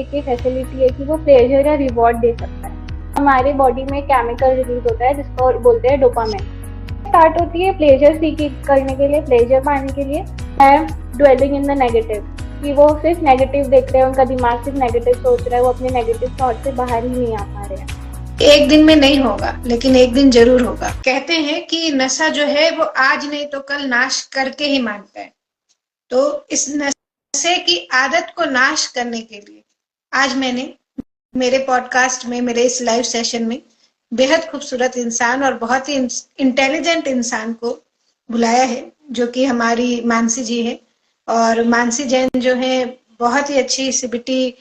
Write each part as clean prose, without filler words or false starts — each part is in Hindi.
की फैसिलिटी है कि वो प्लेजर या रिवॉर्ड दे सकता है। हमारे बॉडी में केमिकल रिलीज होता है जिसको बोलते हैं डोपामाइन। स्टार्ट होती है प्लेजर सीकिंग करने के लिए, प्लेजर पाने के लिए। I am dwelling in the negative, कि वो सिर्फ नेगेटिव देख रहे हैं, उनका दिमाग सिर्फ नेगेटिव सोच रहा है, वो अपने नेगेटिव थॉट से बाहर ही नहीं आ पा रहे हैं। एक दिन में नहीं होगा, लेकिन एक दिन जरूर होगा। कहते हैं कि नशा जो है वो आज नहीं तो कल नाश करके ही मानता है। तो इस नशे की आदत को नाश करने के लिए आज मैंने मेरे पॉडकास्ट में, मेरे इस लाइव सेशन में बेहद खूबसूरत इंसान और बहुत ही इंटेलिजेंट इंसान को बुलाया है, जो कि हमारी मानसी जी है। और मानसी जैन जो है बहुत ही अच्छी सीबीटी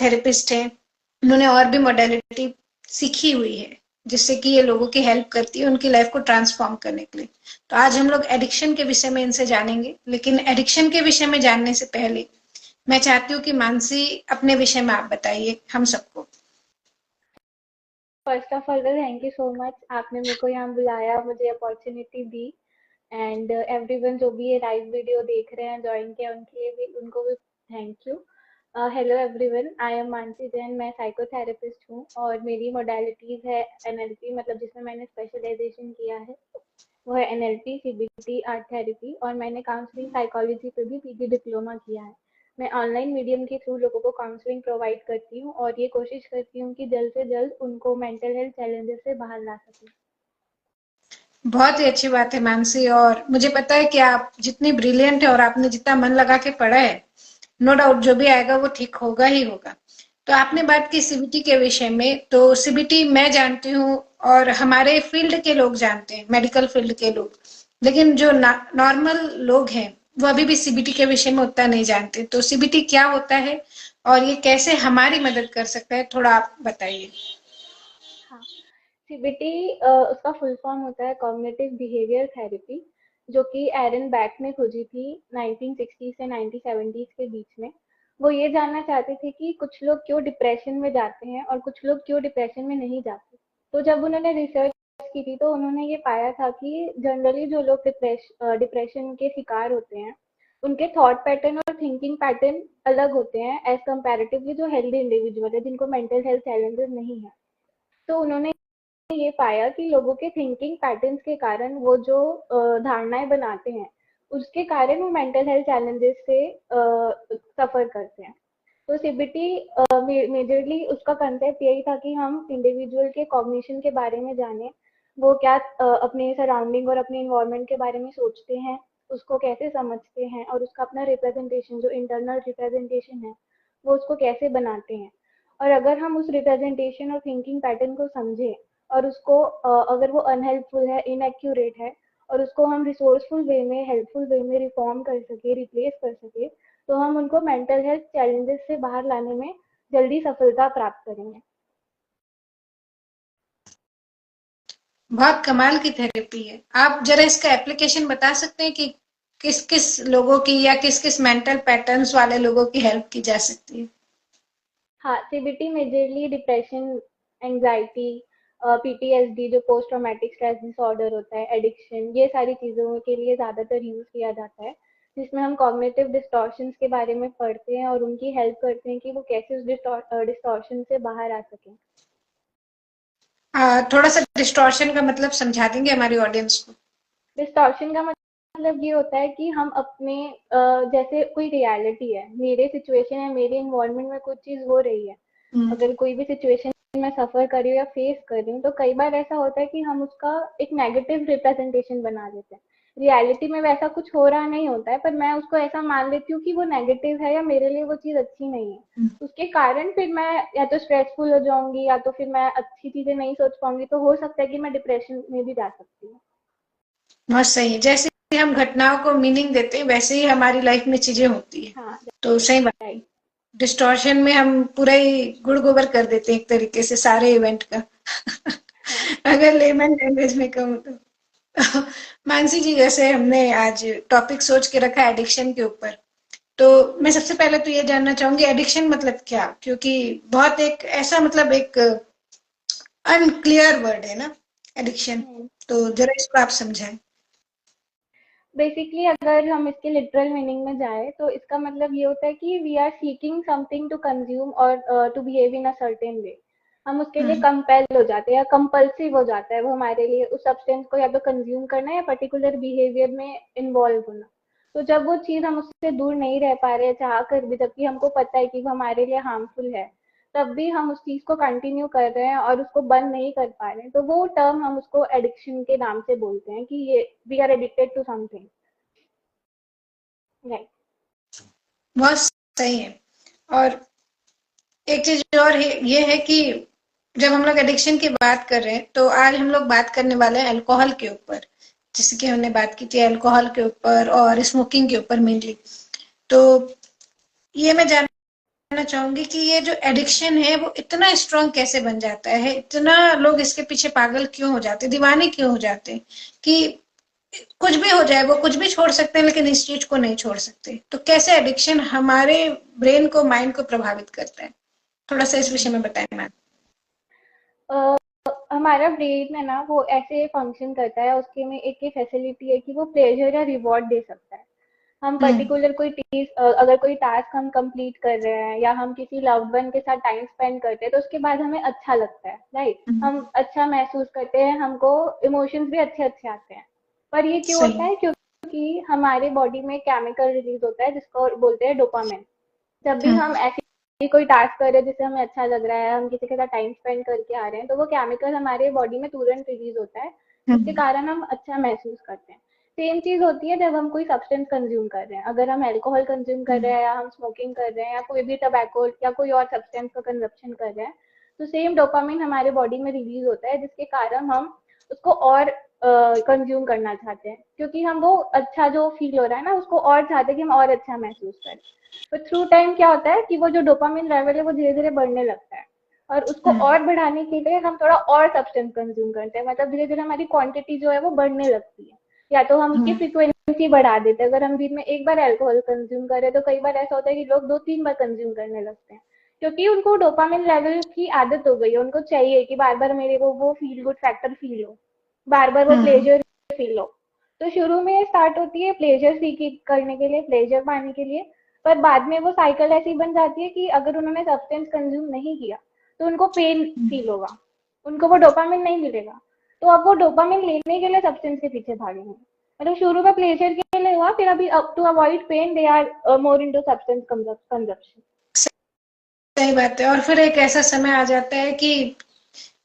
थेरेपिस्ट है। उन्होंने और भी मॉडलिटी सीखी हुई है जिससे कि ये लोगों की हेल्प करती है उनकी लाइफ को ट्रांसफॉर्म करने के लिए। तो आज हम लोग एडिक्शन के विषय में इनसे जानेंगे, लेकिन एडिक्शन के विषय में जानने से पहले मैं चाहती हूँ कि मानसी अपने विषय में आप बताइए हम सबको। First of all thank you so much, आपने मेरे को यहाँ बुलाया, मुझे अपॉर्चुनिटी दी। एंड एवरीवन जो भी ये लाइव वीडियो देख रहे हैं, ज्वाइन किया, उनके लिए भी, उनको भी thank you. Hello everyone, I am Mansi Jain, मैं साइकोथेरेपिस्ट हूँ और मेरी मोडालिटीज है एनएलपी, मतलब जिसमें मैंने स्पेशलाइजेशन किया है वो है एनएलपी, सीबीटी, आर्ट थेरेपी, और मैंने काउंसलिंग साइकोलॉजी पे भी पीजी डिप्लोमा किया है। मैं ऑनलाइन मीडियम के थ्रू लोगों को काउंसलिंग प्रोवाइड करती हूँ और ये कोशिश करती हूँ कि जल्द से जल्द उनको मेंटल हेल्थ चैलेंजेस से बाहर ला सकूँ। बहुत ही अच्छी बात है मानसी, और मुझे पता है कि आप जितनी ब्रिलियंट है और आपने जितना मन लगा के पढ़ा है, नो डाउट जो भी आएगा वो ठीक होगा ही होगा। तो आपने बात की सीबीटी के विषय में, तो सीबीटी मैं जानती हूँ और हमारे फील्ड के लोग जानते हैं, मेडिकल फील्ड के लोग, लेकिन जो नॉर्मल लोग हैं वो अभी भी सीबीटी के विषय में उतना नहीं जानते। तो सीबीटी क्या होता है और ये कैसे हमारी मदद कर सकता है, थोड़ा आप बताइए। हाँ, सीबीटी उसका फुल फॉर्म होता है कॉग्निटिव बिहेवियर थेरेपी, जो कि एरन बैक ने खोजी थी 1960 से 1970 के बीच में। वो ये जानना चाहते थे कि कुछ लोग क्यों डिप्रेशन में जाते हैं और कुछ लोग क्यों डिप्रेशन में नहीं जाते। तो जब उन्होंने रिसर्च की थी तो उन्होंने ये पाया था कि जनरली जो लोग डिप्रेशन के शिकार होते हैं, उनके थॉट पैटर्न और थिंकिंग पैटर्न अलग होते हैं एज कंपैरेटिवली जो हेल्दी इंडिविजुअल है, जिनको मेंटल हेल्थ चैलेंजेस नहीं है। तो उन्होंने ये पाया कि लोगों के थिंकिंग पैटर्न्स के कारण वो जो धारणाएं बनाते हैं, उसके कारण वो मेंटल हेल्थ चैलेंजेस से सफर करते हैं। तो सीबीटी मेजरली उसका कंसेप्ट यही था कि हम इंडिविजुअल के कॉग्निशन के बारे में जानें, वो क्या अपने सराउंडिंग और अपने इन्वायरमेंट के बारे में सोचते हैं, उसको कैसे समझते हैं, और उसका अपना रिप्रेजेंटेशन, जो इंटरनल रिप्रेजेंटेशन है, वो उसको कैसे बनाते हैं। और अगर हम उस रिप्रेजेंटेशन और थिंकिंग पैटर्न को समझें और उसको अगर वो अनहेल्पफुल है, इनएक्यूरेट है, और उसको हम रिसोर्सफुल वे में, हेल्पफुल वे में रिफॉर्म कर सके, रिप्लेस कर सके, तो हम उनको मेंटल हेल्थ चैलेंजेस से बाहर लाने में जल्दी सफलता प्राप्त करेंगे। बहुत कमाल की थेरेपी है। आप जरा इसका एप्लीकेशन बता सकते हैं कि किस किस लोगों की या किस किस मेंटल पैटर्न्स वाले लोगों की हेल्प की जा सकती है। हाँ, CBT majorly depression, anxiety, PTSD जो पोस्ट ट्रॉमेटिक स्ट्रेस डिसऑर्डर होता है, एडिक्शन, ये सारी चीज़ों के लिए ज़्यादातर यूज़ किया जाता है, जिसमें हम कॉग्निटिव डिस्टॉर्शंस के बारे में पढ़ते हैं और उनकी हेल्प करते हैं कि वो कैसे उस डिस्टॉर्शन से बाहर आ सकें। थोड़ा सा डिस्टॉर्शन का मतलब समझा देंगे हमारी ऑडियंस को। डिस्टॉर्शन का मतलब ये होता है कि हम अपने जैसे कोई रियलिटी है, मेरे सिचुएशन है, मेरे इन्वायरमेंट में कुछ चीज़ हो रही है, हम्म। अगर कोई भी सिचुएशन मैं सफर कर रही हूँ या फेस कर रही हूँ, तो कई बार ऐसा होता है कि हम उसका एक नेगेटिव रिप्रेजेंटेशन बना देते हैं। रियलिटी में वैसा कुछ हो रहा नहीं होता है, पर मैं उसको ऐसा मान लेती हूँ कि वो नेगेटिव है या मेरे लिए वो चीज़ अच्छी नहीं है। उसके कारण फिर मैं या तो स्ट्रेसफुल हो जाऊंगी या तो फिर मैं अच्छी चीज़ें नहीं सोच पाऊंगी, तो हो सकता है कि मैं डिप्रेशन में भी जा सकती हूँ। बहुत सही है। जैसे ही हम घटनाओं को मीनिंग देते हैं वैसे ही हमारी लाइफ में चीजें होती है। हाँ, तो सही बात। राइट। डिस्टॉर्शन में हम पूरा ही गुड़ गोबर कर देते हैं एक तरीके से सारे इवेंट का। हाँ, अगर लेमन लैंग्वेज में कहूँ तो। मानसी जी, जैसे हमने आज टॉपिक सोच के रखा है एडिक्शन के ऊपर, तो मैं सबसे पहले तो ये जानना चाहूंगी एडिक्शन मतलब क्या, क्योंकि बहुत एक ऐसा मतलब एक अनक्लियर वर्ड है ना एडिक्शन। हम्म। तो जरा इसको आप समझाएं। बेसिकली अगर हम इसके लिटरल मीनिंग में जाए तो इसका मतलब ये होता है कि we are seeking something to consume और to behave in a certain way. हम उसके लिए हम्म। कंपेल हो जाते हैं या कंपल्सिव हो जाता है वो हमारे लिए उस सब्सटेंस को या तो कंज्यूम करना या पर्टिकुलर बिहेवियर में इन्वॉल्व होना। तो जब वो चीज हम उससे दूर नहीं रह पा रहे हैं चाह कर भी, जबकि हमको पता है कि वो हमारे लिए हार्मफुल है, तब भी हम उस चीज को कंटिन्यू कर रहे हैं और उसको बंद नहीं कर पा रहे हैं, तो वो टर्म हम उसको एडिक्शन के नाम से बोलते हैं कि ये we are addicted to something. Right. बहुत सही है। और एक चीज और है, ये है कि जब हम लोग एडिक्शन की बात कर रहे हैं तो आज हम लोग बात करने वाले हैं अल्कोहल के ऊपर, जैसे कि हमने बात की थी अल्कोहल के ऊपर और स्मोकिंग के ऊपर मेनली। तो ये मैं जानना चाहूंगी कि ये जो एडिक्शन है वो इतना स्ट्रांग कैसे बन जाता है, इतना लोग इसके पीछे पागल क्यों हो जाते, दीवाने क्यों हो जाते हैं कि कुछ भी हो जाए वो कुछ भी छोड़ सकते हैं लेकिन इस चीज को नहीं छोड़ सकते। तो कैसे एडिक्शन हमारे ब्रेन को, माइंड को प्रभावित करता है, थोड़ा सा इस विषय में बताएं मैम। हमारा ब्रेन है ना वो ऐसे फंक्शन करता है, उसके में एक ये फैसिलिटी है कि वो प्लेजर या रिवॉर्ड दे सकता है। हम हम्म। पर्टिकुलर कोई चीज अगर कोई टास्क हम कंप्लीट कर रहे हैं या हम किसी लव्ड वन के साथ टाइम स्पेंड करते हैं तो उसके बाद हमें अच्छा लगता है, राइट, हम्म। हम अच्छा महसूस करते हैं, हमको इमोशंस भी अच्छे अच्छे आते हैं। पर ये क्यों होता सही। है? क्योंकि हमारे बॉडी में केमिकल रिलीज होता है जिसको बोलते हैं डोपामिन। जब भी हम हम्म। ऐसी कोई टास्क कर रहे हैं जिससे हमें अच्छा लग रहा है, हम किसी के साथ टाइम स्पेंड करके आ रहे हैं, तो वो केमिकल हमारे बॉडी में तुरंत रिलीज होता है, जिसके हम्म। कारण हम अच्छा महसूस करते हैं। सेम चीज होती है जब हम कोई सब्सटेंस कंज्यूम कर रहे हैं, अगर हम अल्कोहल कंज्यूम कर रहे हम्म। हैं या हम स्मोकिंग कर रहे हैं या कोई भी टबैको या कोई और सब्सटेंस का कंजप्शन कर रहे हैं, तो सेम डोपामिन हमारे बॉडी में रिलीज होता है जिसके कारण हम उसको और कंज्यूम करना चाहते हैं, क्योंकि हम वो अच्छा जो फील हो रहा है ना उसको और चाहते हैं कि हम और अच्छा महसूस करें। तो थ्रू टाइम क्या होता है कि वो जो डोपामिन लेवल है वो धीरे धीरे बढ़ने लगता है, और उसको हम्म। और बढ़ाने के लिए हम थोड़ा और सब्सटेंस कंज्यूम करते हैं, मतलब धीरे धीरे हमारी क्वांटिटी जो है वो बढ़ने लगती है, या तो हम उसकी हम्म। फ्रिक्वेंसी बढ़ा देते हैं। अगर हम दिन में एक बार अल्कोहल कंज्यूम करें तो कई बार ऐसा होता है कि लोग 2-3 बार कंज्यूम करने लगते हैं, क्योंकि उनको डोपामिन लेवल की आदत हो गई है, उनको चाहिए कि बार बार मेरे को वो फील गुड फैक्टर फील हो, बार बार वो हम्म। प्लेजर फील हो। तो शुरू में स्टार्ट होती है प्लेजर सीख करने के लिए, प्लेजर पाने के लिए, पर बाद में वो साइकिल ऐसी बन जाती है कि अगर उन्होंने सब्सटेंस कंज्यूम नहीं किया तो उनको पेन फील होगा, उनको वो डोपामिन नहीं मिलेगा, तो अब वो डोपामिन लेने के लिए सब्सटेंस के पीछे भागेंगे। मतलब शुरू में प्लेजर के लिए हुआ, फिर अभी up to avoid pain they are more into substance consumption. सही बात है। और फिर एक ऐसा समय आ जाता है कि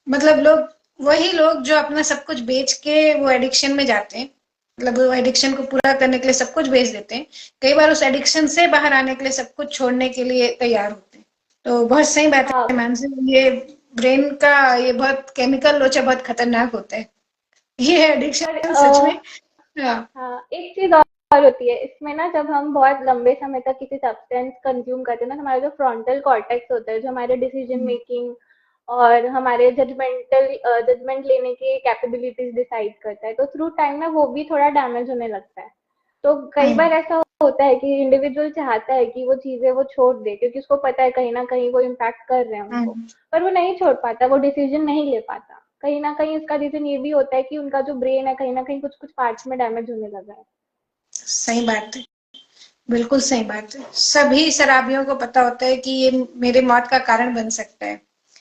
मतलब लोग, वही लोग जो अपना सब कुछ बेच के वो एडिक्शन में जाते हैं, मतलब वो एडिक्शन को पूरा करने के लिए सब कुछ बेच देते हैं, कई बार उस एडिक्शन से बाहर आने के लिए सब कुछ छोड़ने के लिए तैयार होते हैं। तो बहुत सही बात हाँ है मानसी, ये ब्रेन का ये बहुत केमिकल लोचा बहुत खतरनाक होता है, ये पर एडिक्शन सच में। हाँ। हाँ, एक चीज और होती है इसमें ना, जब हम बहुत लंबे समय तक किसी सब्सटेंस कंज्यूम करते हैं ना, हमारा जो फ्रंटल कॉर्टेक्स होता है जो हमारे डिसीजन हम्म। मेकिंग और हमारे जजमेंट लेने की कैपेबिलिटीज डिसाइड करता है, तो थ्रू टाइम ना वो भी थोड़ा डैमेज होने लगता है। तो कई बार हम्म। ऐसा होता है कि इंडिविजुअल चाहता है कि वो चीजें वो छोड़ दे, क्योंकि उसको पता है कहीं ना कहीं वो इम्पैक्ट कर रहे हैं उनको, हम्म। पर वो नहीं छोड़ पाता, वो डिसीजन नहीं ले पाता। कहीं ना कहीं इसका रीजन ये भी होता है कि उनका जो ब्रेन है कहीं ना कहीं कुछ कुछ पार्ट्स में डैमेज होने लगा है। सही बात है, बिल्कुल सही बात है। सभी शराबियों को पता होता है कि ये मेरे मौत का कारण बन सकता है,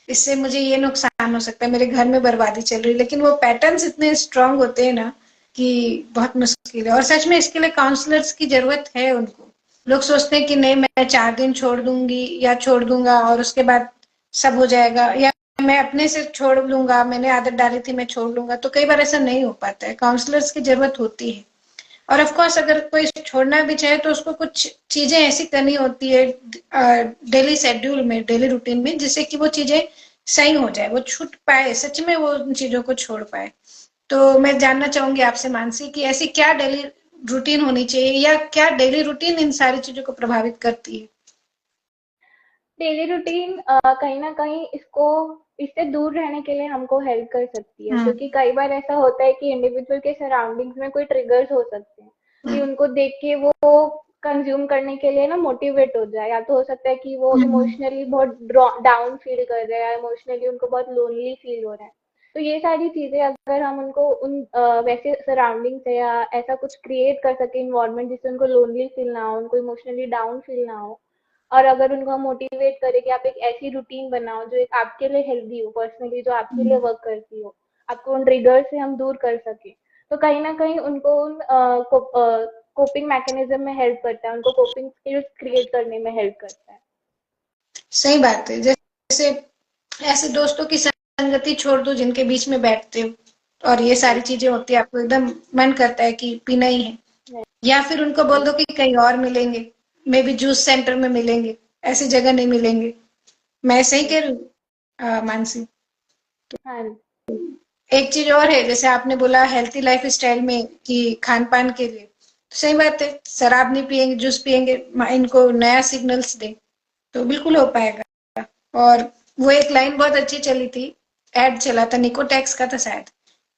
इससे मुझे ये नुकसान हो सकता है, मेरे घर में बर्बादी चल रही है, लेकिन वो पैटर्न्स इतने स्ट्रांग होते हैं ना कि बहुत मुश्किल है। और सच में इसके लिए काउंसलर्स की जरूरत है उनको। लोग सोचते हैं कि नहीं मैं 4 दिन छोड़ दूंगी या छोड़ दूंगा और उसके बाद सब हो जाएगा, या मैं अपने से छोड़ लूंगा, मैंने आदत डाली थी मैं छोड़ लूंगा, तो कई बार ऐसा नहीं हो पाता है, काउंसलर्स की जरूरत होती है। और ऑफ कोर्स अगर कोई छोड़ना भी चाहे तो उसको कुछ चीजें ऐसी करनी होती है डेली शेड्यूल में, डेली रूटीन में, जिससे कि वो चीजें सही हो जाए, वो छूट पाए, सच में वो उन चीजों को छोड़ पाए। तो मैं जानना चाहूंगी आपसे मानसी कि ऐसी क्या डेली रूटीन होनी चाहिए, या क्या डेली रूटीन इन सारी चीजों को प्रभावित करती है। डेली रूटीन कहीं ना कहीं इसको इससे दूर रहने के लिए हमको हेल्प कर सकती है, हम्म। क्योंकि कई बार ऐसा होता है कि इंडिविजुअल के सराउंडिंग्स में कोई ट्रिगर्स हो सकते हैं कि हम्म। उनको देख के वो कंज्यूम करने के लिए ना मोटिवेट हो जाए, या तो हो सकता है कि वो हम्म। इमोशनली बहुत डाउन फील कर रहे हैं, इमोशनली उनको बहुत लोनली फील हो रहा है, तो ये सारी चीजें अगर हम उनको उन वैसे सराउंडिंग से या ऐसा कुछ क्रिएट कर सके इन्वायरमेंट जिससे उनको लोनली फील ना हो, उनको इमोशनली डाउन फील ना हो, और अगर उनको हम मोटिवेट करें कि आप एक ऐसी रूटीन बनाओ जो एक आपके लिए हेल्दी हो, पर्सनली जो आपके लिए वर्क करती हो, आपको उन ट्रिगर से हम दूर कर सके, तो कहीं ना कहीं उनको उन कोपिंग मैकेनिज्म में हेल्प करता है, उनको कोपिंग स्किल्स क्रिएट करने में हेल्प करता है। सही बात है। जैसे ऐसे दोस्तों की संगति छोड़ दो जिनके बीच में बैठते हो और ये सारी राइट। चीजें होती है, आपको एकदम मन करता है कि पीना ही है, या फिर उनको बोल राइट। दो कि कहीं और मिलेंगे, मे बी जूस सेंटर में मिलेंगे, ऐसी जगह नहीं मिलेंगे। मैं सही कह राइट। रही हूँ मानसी? हाँ। एक चीज और है, जैसे आपने बोला हेल्थी लाइफ स्टाइल में कि खान पान के लिए, तो सही बात है, शराब नहीं पियेंगे, जूस पियेंगे, इनको नया सिग्नल्स दें तो बिल्कुल हो पाएगा। और वो एक लाइन बहुत अच्छी चली थी, एड चला था निकोटेक्स का था शायद,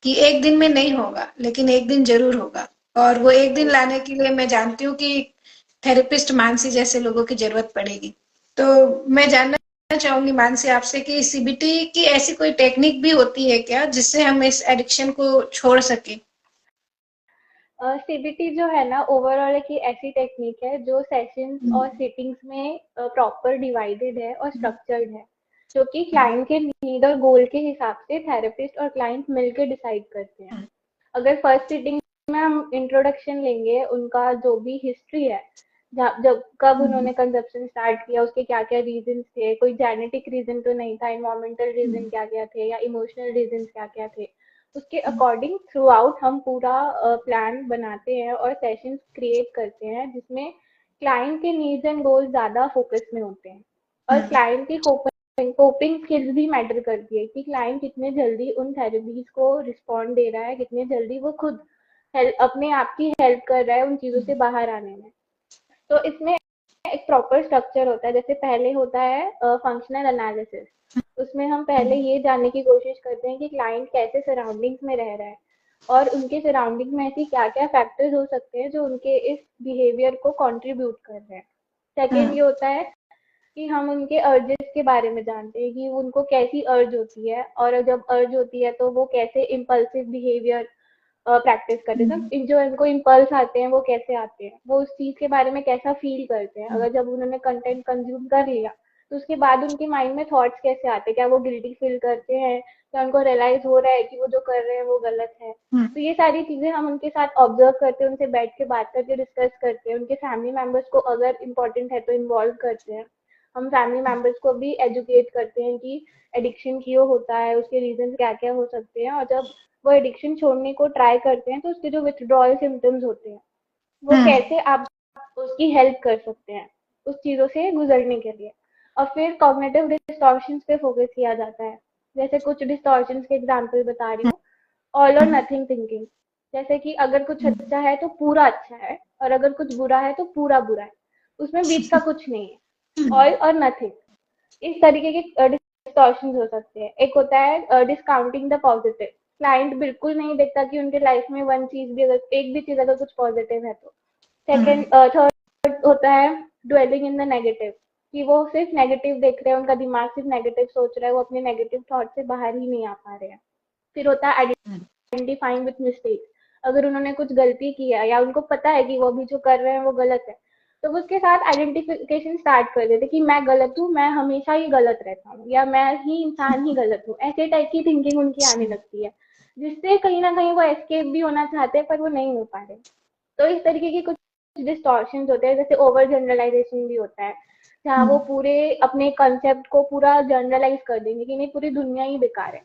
कि एक दिन में नहीं होगा लेकिन एक दिन जरूर होगा। और वो एक दिन राइट। लाने के लिए मैं जानती हूँ कि थेरेपिस्ट मानसी जैसे लोगों की जरूरत पड़ेगी। तो मैं जानना चाहूंगी मानसी आपसे कि सीबीटी की ऐसी कोई टेक्निक भी होती है क्या जिससे हम इस एडिक्शन को छोड़ सके? सीबीटी जो है ना, ओवरऑल एक ऐसी टेक्निक है जो सेशंस और सिटिंग्स में प्रॉपर डिवाइडेड है और स्ट्रक्चर्ड है, जो कि क्लाइंट के नीड और गोल के हिसाब से थेरेपिस्ट और क्लाइंट मिलकर डिसाइड करते हैं। अगर फर्स्ट सिटिंग में हम इंट्रोडक्शन लेंगे, उनका जो भी हिस्ट्री है, जब कब उन्होंने कंजप्शन स्टार्ट किया, उसके क्या क्या रीजन थे, कोई जेनेटिक रीजन तो नहीं था, इन्वायरमेंटल रीजन क्या क्या थे या इमोशनल रीजन क्या क्या थे, उसके अकॉर्डिंग थ्रू आउट हम पूरा प्लान बनाते हैं और सेशंस क्रिएट करते हैं जिसमें क्लाइंट के नीड्स एंड गोल्स ज़्यादा फोकस में होते हैं, और क्लाइंट की कोपिंग स्किल्स भी मैटर करती है कि क्लाइंट कितने जल्दी उन थेरेपीज को रिस्पॉन्ड दे रहा है, कितने जल्दी वो खुद अपने आप की हेल्प कर रहा है उन चीज़ों से बाहर आने में। तो इसमें एक प्रॉपर स्ट्रक्चर होता है। जैसे पहले होता है फंक्शनल एनालिसिस, उसमें हम पहले ये जानने की कोशिश करते हैं कि क्लाइंट कैसे सराउंडिंग्स में रह रहा है और उनके सराउंडिंग में ऐसी क्या क्या फैक्टर्स हो सकते हैं जो उनके इस बिहेवियर को कंट्रीब्यूट कर रहे हैं। सेकेंड ये होता है कि हम उनके अर्जेस के बारे में जानते हैं कि उनको कैसी अर्ज होती है, और जब अर्ज होती है तो वो कैसे इम्पल्सिव बिहेवियर प्रैक्टिस करते हैं। तो जो इनको इम्पल्स आते हैं वो कैसे आते हैं, वो उस चीज के बारे में कैसा फील करते हैं, अगर जब उन्होंने कंटेंट कंज्यूम कर लिया तो उसके बाद उनके माइंड में थॉट्स कैसे आते हैं, क्या वो गिल्टी फील करते हैं, क्या उनको रियलाइज हो रहा है कि वो जो कर रहे हैं वो गलत है। तो ये सारी चीजें हम उनके साथ ऑब्जर्व करते हैं, उनसे बैठ के बात करके डिस्कस करते हैं, उनके फैमिली मेंबर्स को अगर इम्पोर्टेंट है तो इन्वॉल्व करते हैं। हम फैमिली मेंबर्स को भी एजुकेट करते हैं कि एडिक्शन क्यों होता है, उसके रीजन क्या क्या हो सकते हैं, और जब वो एडिक्शन छोड़ने को ट्राई करते हैं तो उसके जो विथड्रॉयल सिम्टम्स होते हैं वो कैसे आप उसकी हेल्प कर सकते हैं उस चीज़ों से गुजरने के लिए। और फिर कॉग्निटिव डिस्टॉर्शंस पे फोकस किया जाता है। जैसे कुछ डिस्टॉर्शंस के एग्जांपल बता रही हूँ। ऑल और नथिंग थिंकिंग, जैसे कि अगर कुछ अच्छा है तो पूरा अच्छा है, और अगर कुछ बुरा है तो पूरा बुरा है, उसमें बीच का कुछ नहीं है। ऑल और नथिंग, इस तरीके के डिस्टॉर्शन हो सकते हैं। एक होता है डिस्काउंटिंग द पॉजिटिव, क्लाइंट बिल्कुल नहीं देखता कि उनके लाइफ में वन चीज भी, अगर एक भी चीज अगर कुछ पॉजिटिव है तो। सेकेंड थर्ड होता है ड्वेलिंग इन द नेगेटिव, कि वो सिर्फ नेगेटिव देख रहे हैं, उनका दिमाग सिर्फ नेगेटिव सोच रहा है, वो अपने नेगेटिव थॉट से बाहर ही नहीं आ पा रहे हैं। फिर होता है आइडेंटिफाइंग विथ मिस्टेक्स, अगर उन्होंने कुछ गलती किया या उनको पता है कि वो अभी जो कर रहे हैं वो गलत है, तो वो उसके साथ आइडेंटिफिकेशन स्टार्ट कर देते कि मैं गलत हूँ, मैं हमेशा ही गलत रहता हूँ, या मैं ही इंसान ही गलत हूँ, ऐसे टाइप की थिंकिंग उनकी आने लगती है, जिससे कहीं ना कहीं वो एस्केप भी होना चाहते हैं पर वो नहीं हो पा रहे। तो इस तरीके के कुछ डिस्टॉर्शन होते हैं। जैसे ओवर जनरलाइजेशन भी होता है, जहाँ वो पूरे अपने कंसेप्ट को पूरा जनरलाइज कर देंगे कि नहीं पूरी दुनिया ही बेकार है,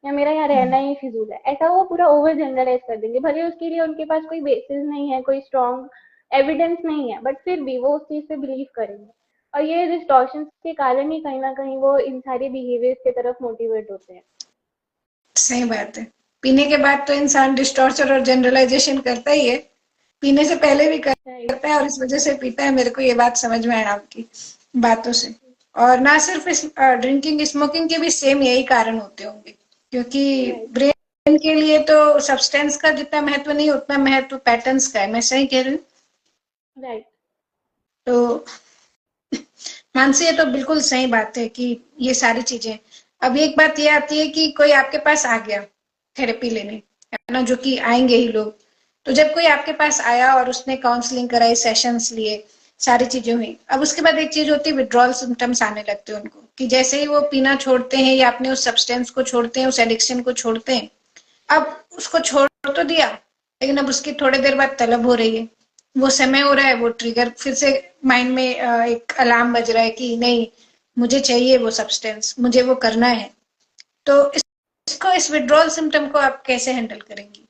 या मेरा यहाँ रहना ही फिजूल है, ऐसा वो पूरा ओवर जनरलाइज कर देंगे, भले उसके लिए उनके पास कोई बेसिस नहीं है, कोई स्ट्रॉन्ग एविडेंस नहीं है, बट फिर भी वो उस चीज पे बिलीव करेंगे। और ये डिस्टॉर्शन के कारण ही कहीं ना कहीं वो इन सारे बिहेवियर्स की तरफ मोटिवेट होते हैं। सही बात है। पीने के बाद तो इंसान डिस्टॉर्चर और जनरलाइजेशन करता ही है, पीने से पहले भी राइट। करता है और इस वजह से पीता है। मेरे को ये बात समझ में आया आपकी बातों से। और ना सिर्फ इस ड्रिंकिंग स्मोकिंग के भी सेम यही कारण होते होंगे, क्योंकि राइट। ब्रेन के लिए तो सब्सटेंस का जितना महत्व नहीं उतना महत्व पैटर्न्स का है। मैं सही कह रही हूँ? राइट। तो मानसी, ये तो बिल्कुल सही बात है कि ये सारी चीजें, अब एक बात ये आती है कि कोई आपके पास आ गया थेरेपी लेने, है ना, जो कि आएंगे ही लोग। तो जब कोई आपके पास आया और उसने काउंसलिंग कराई, सेशंस लिए, सारी चीजें हुई, अब उसके बाद एक चीज होती है, विड्रॉल सिम्टम्स आने लगते हैं उनको, कि जैसे ही वो पीना छोड़ते हैं या अपने उस सब्सटेंस को छोड़ते हैं, उस एडिक्शन को छोड़ते हैं, अब उसको छोड़ तो दिया, लेकिन अब उसकी थोड़ी देर बाद तलब हो रही है, वो समय हो रहा है, वो ट्रिगर फिर से माइंड में एक अलार्म बज रहा है कि नहीं, मुझे चाहिए वो सब्सटेंस, मुझे वो करना है। तो इसको, इस विड्रॉल सिम्टम को आप कैसे हैंडल करेंगी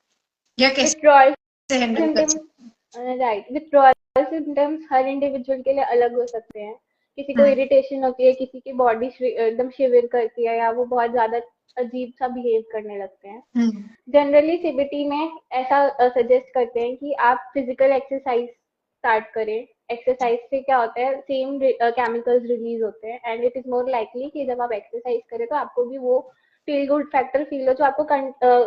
या कैसे विथड्रॉल हैंडल कर सिम्टम्स, सकते राइट, विथड्रॉल सिम्टम्स हर इंडिविजुअल के लिए अलग हो सकते हैं। किसी को हैं? इरिटेशन होती है, किसी की बॉडी एकदम शिविर करती है, या वो बहुत ज्यादा अजीब सा बिहेव करने लगते हैं। हम्म जनरली सीबीटी में ऐसा सजेस्ट करते हैं कि आप फिजिकल एक्सरसाइज स्टार्ट करें। एक्सरसाइज से क्या होता है, सेम केमिकल्स रिलीज होते हैं, and it is more likely कि जब आप एक्सरसाइज करें तो आपको भी वो फील गुड फैक्टर फील हो जो आपको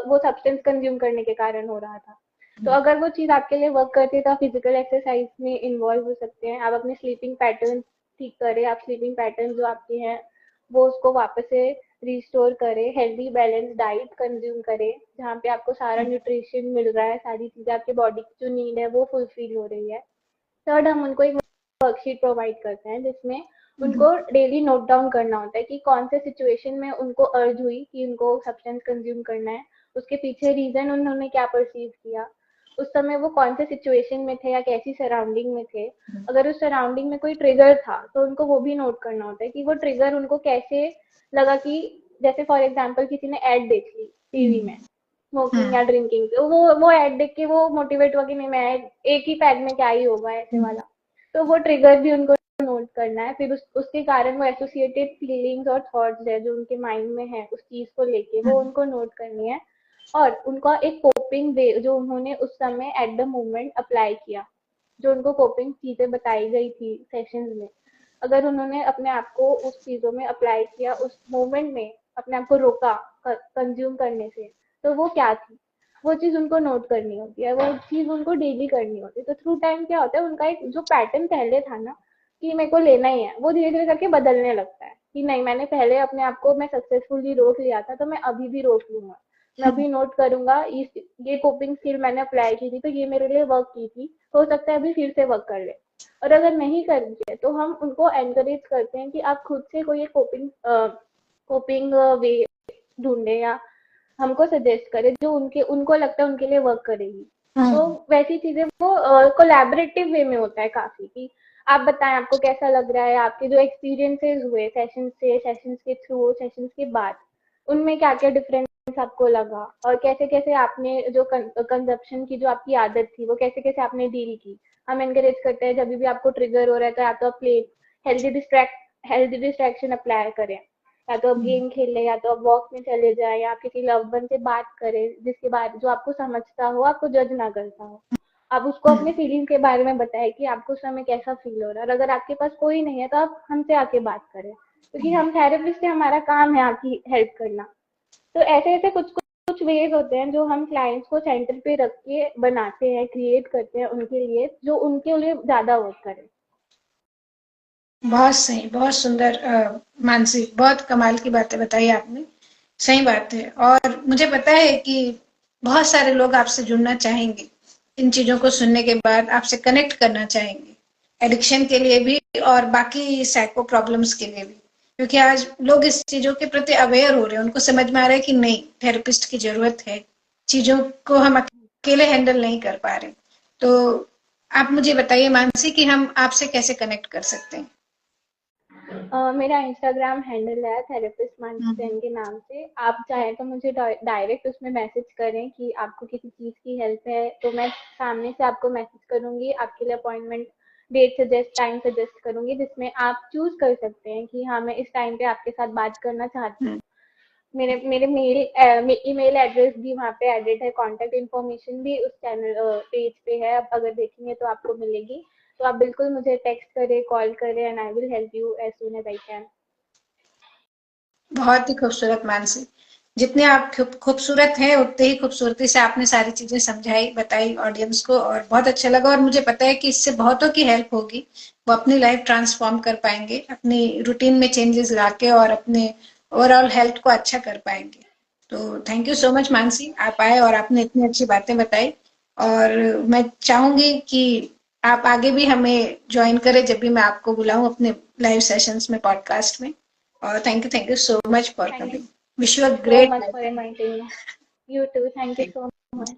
वो सब्सटेंस कंज्यूम करने के कारण हो रहा था। तो अगर वो चीज आपके लिए वर्क करती है तो आप फिजिकल एक्सरसाइज में इन्वॉल्व हो सकते हैं। आप अपने स्लीपिंग पैटर्न ठीक करें, आप स्लीपिंग पैटर्न जो आपके हैं वो उसको वापस से रिस्टोर करें, हेल्दी बैलेंस डाइट कंज्यूम करें जहाँ पे आपको सारा न्यूट्रिशन मिल रहा है, सारी चीजें आपके बॉडी की जो नीड है वो फुलफिल हो रही है। थर्ड, हम उनको एक वर्कशीट प्रोवाइड करते हैं जिसमें उनको डेली नोट डाउन करना होता है कि कौन से सिचुएशन में उनको अर्ज हुई कि उनको सब्सटेंस कंज्यूम करना है, उसके पीछे रीजन उन्होंने क्या परसीव किया, उस समय वो कौन से सिचुएशन में थे या कैसी सराउंडिंग में थे। अगर उस सराउंडिंग में कोई ट्रिगर था तो उनको वो भी नोट करना होता है कि वो ट्रिगर उनको कैसे लगा, कि जैसे फॉर एग्जाम्पल किसी ने एड देख ली टीवी में स्मोकिंग या ड्रिंकिंग, तो वो एड देख के वो मोटिवेट हुआ कि नहीं, मैं एक ही पैग में क्या ही होगा ऐसे वाला। तो वो ट्रिगर भी उनको नोट करना है। फिर उसके कारण वो एसोसिएटेड फीलिंग्स और थॉट्स है जो उनके माइंड में है उस चीज को लेके, वो उनको नोट करनी है। और उनका एक कोपिंग वे जो उन्होंने उस समय एट द मोमेंट अप्लाई किया, जो उनको कोपिंग चीजें बताई गई थी सेशंस में, अगर उन्होंने अपने आप को उस चीजों में अप्लाई किया, उस मोमेंट में अपने आप को रोका कंज्यूम करने से, तो वो क्या थी, वो चीज उनको नोट करनी होती है, वो चीज उनको डेली करनी होती है। तो थ्रू टाइम क्या होता है, उनका एक जो पैटर्न पहले था ना कि मेरे को लेना ही है, वो धीरे धीरे करके बदलने लगता है कि नहीं, मैंने पहले अपने आप को मैं सक्सेसफुली रोक लिया था तो मैं अभी भी रोक लूंगा। मैं अभी नोट करूंगा ये कोपिंग स्किल मैंने अप्लाई की थी तो ये मेरे लिए वर्क की थी, हो सकता है अभी फिर से वर्क कर ले। और अगर नहीं करेंगे तो हम उनको एनकरेज करते हैं कि आप खुद से कोई एक कोपिंग वे ढूंढे या हमको सजेस्ट करे जो उनके उनको लगता है उनके लिए वर्क करेगी। तो वैसी चीजें वो कोलैबोरेटिव वे में होता है काफी, कि आप बताएं आपको कैसा लग रहा है, आपके जो एक्सपीरियंसेस हुए सेशन से, सेशंस के थ्रू, सेशंस के बाद, उनमें क्या क्या डिफरेंस आपको लगा, और कैसे कैसे आपने जो कंजप्शन की जो आपकी आदत थी वो कैसे कैसे आपने डील की। हम एनकरेज करते हैं जब भी आपको ट्रिगर हो रहा है तो या तो आप प्ले हेल्दी डिस्ट्रैक्शन अप्लाई करें, या तो आप गेम खेल लें, या तो आप वॉक में चले जाएं, या आप किसी लव वन से बात करें जिसके बारे जो आपको समझता हो, आपको जज ना करता हो। आप उसको अपने फीलिंग के बारे में बताएं कि आपको उस समय कैसा फील हो रहा है। और अगर आपके पास कोई नहीं है तो आप हमसे आके बात करें, क्योंकि हम थेरेपिस्ट हैं, हमारा काम है आपकी हेल्प करना। तो ऐसे ऐसे कुछ कुछ वेज होते हैं जो हम क्लाइंट्स को सेंटर पे रख के बनाते हैं, क्रिएट करते हैं उनके लिए, जो उनके लिए ज्यादा वर्क करे। बहुत सही, बहुत सुंदर मानसी, बहुत कमाल की बातें बताई आपने। सही बात है, और मुझे पता है कि बहुत सारे लोग आपसे जुड़ना चाहेंगे, इन चीजों को सुनने के बाद आपसे कनेक्ट करना चाहेंगे, एडिक्शन के लिए भी और बाकी साइको प्रॉब्लम्स के लिए भी, क्योंकि आज लोग इस चीजों के प्रति अवेयर हो रहे हैं, उनको समझ में आ रहा है कि नहीं, थेरेपिस्ट की जरूरत है, चीजों को हम अकेले हैंडल नहीं कर पा रहे। तो आप मुझे बताइए मानसी कि हम आपसे कैसे कनेक्ट कर सकते हैं। मेरा इंस्टाग्राम हैंडल है थेरेपिस्ट मानसी जैन के नाम से। आप चाहें तो मुझे डायरेक्ट उसमें मैसेज करें कि आपको किसी चीज़ की हेल्प है, तो मैं सामने से आपको मैसेज करूंगी, आपके लिए appointment date suggest time suggest करूंगी, जिसमें आप चूज कर सकते हैं कि हाँ मैं इस टाइम पे आपके साथ बात करना चाहती हूँ। मेरे मेरे ईमेल एड्रेस भी वहाँ पे एडेड है, कॉन्टेक्ट इन्फॉर्मेशन भी उस चैनल पेज पे है, आप अगर देखेंगे तो आपको मिलेगी। तो आप बिल्कुल मुझे टेक्स्ट करें, कॉल करें, and I will help you as soon as I can. बहुत ही खूबसूरत मानसी, जितने आप खूबसूरत हैं उतने ही खूबसूरती से आपने सारी चीजें समझाई, बताई ऑडियंस को, और बहुत अच्छा लगा। और मुझे पता है कि इससे बहुतों की हेल्प होगी, वो अपनी लाइफ ट्रांसफॉर्म कर पाएंगे, अपनी रूटीन में चेंजेस लाके और अपने ओवरऑल हेल्थ को अच्छा कर पाएंगे। तो thank you so much Mansi, आप आए और आपने इतनी अच्छी बातें बताई। और मैं चाहूंगी कि आप आगे भी हमें ज्वाइन करें जब भी मैं आपको बुलाऊं अपने लाइव सेशंस में, पॉडकास्ट में। और thank you so much for Thank you coming. Wish you a so great much for life. inviting me. You too. Thank you so much.